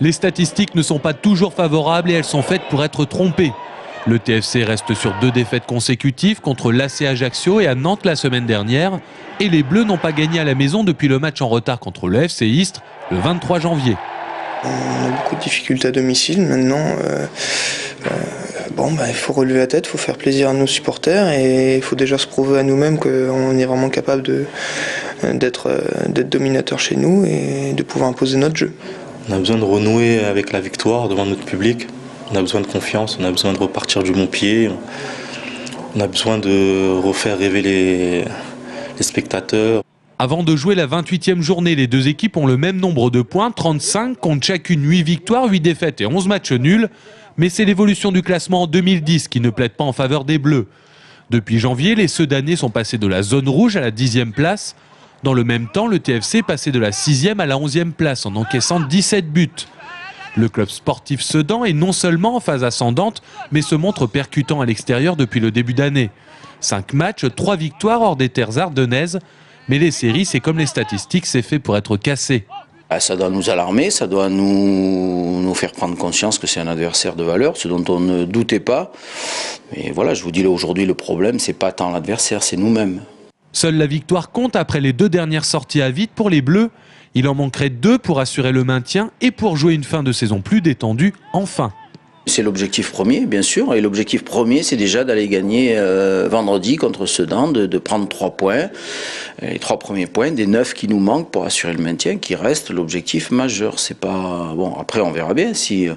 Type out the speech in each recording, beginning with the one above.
Les statistiques ne sont pas toujours favorables et elles sont faites pour être trompées. Le TFC reste sur 2 défaites consécutives contre l'AC Ajaccio et à Nantes la semaine dernière. Et les Bleus n'ont pas gagné à la maison depuis le match en retard contre le FC Istres le 23 janvier. On a beaucoup de difficultés à domicile. Maintenant, il faut relever la tête, il faut faire plaisir à nos supporters et il faut déjà se prouver à nous-mêmes qu'on est vraiment capable d'être dominateur chez nous et de pouvoir imposer notre jeu. On a besoin de renouer avec la victoire devant notre public. On a besoin de confiance, on a besoin de repartir du bon pied. On a besoin de refaire rêver les spectateurs. Avant de jouer la 28e journée, les 2 équipes ont le même nombre de points, 35, comptent chacune 8 victoires, 8 défaites et 11 matchs nuls. Mais c'est l'évolution du classement en 2010 qui ne plaide pas en faveur des Bleus. Depuis janvier, les Sedanais sont passés de la zone rouge à la 10e place. Dans le même temps, le TFC passait de la 6e à la 11e place en encaissant 17 buts. Le club sportif Sedan est non seulement en phase ascendante, mais se montre percutant à l'extérieur depuis le début d'année. 5 matchs, 3 victoires hors des terres ardennaises. Mais les séries, c'est comme les statistiques, c'est fait pour être cassé. Ça doit nous alarmer, ça doit nous faire prendre conscience que c'est un adversaire de valeur, ce dont on ne doutait pas. Mais voilà, je vous dis là aujourd'hui, le problème, c'est pas tant l'adversaire, c'est nous-mêmes. Seule la victoire compte après les 2 dernières sorties à vide pour les Bleus. Il en manquerait 2 pour assurer le maintien et pour jouer une fin de saison plus détendue, enfin. C'est l'objectif premier, bien sûr. Et l'objectif premier, c'est déjà d'aller gagner vendredi contre Sedan, de prendre 3 points. Les 3 premiers points des 9 qui nous manquent pour assurer le maintien, qui reste l'objectif majeur. C'est pas bon. Après, on verra bien si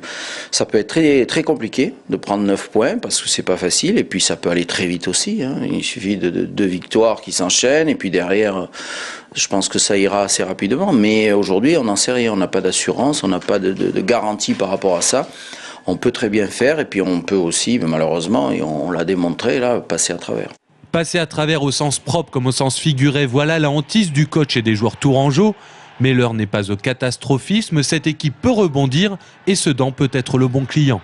ça peut être très très compliqué de prendre 9 points parce que c'est pas facile. Et puis ça peut aller très vite aussi. Il suffit de 2 victoires qui s'enchaînent et puis derrière. Je pense que ça ira assez rapidement. Mais aujourd'hui, on n'en sait rien. On n'a pas d'assurance, on n'a pas de garantie par rapport à ça. On peut très bien faire et puis on peut aussi, malheureusement, et on l'a démontré, là, passer à travers. Passer à travers au sens propre comme au sens figuré, voilà la hantise du coach et des joueurs tourangeaux. Mais l'heure n'est pas au catastrophisme, cette équipe peut rebondir et Sedan peut être le bon client.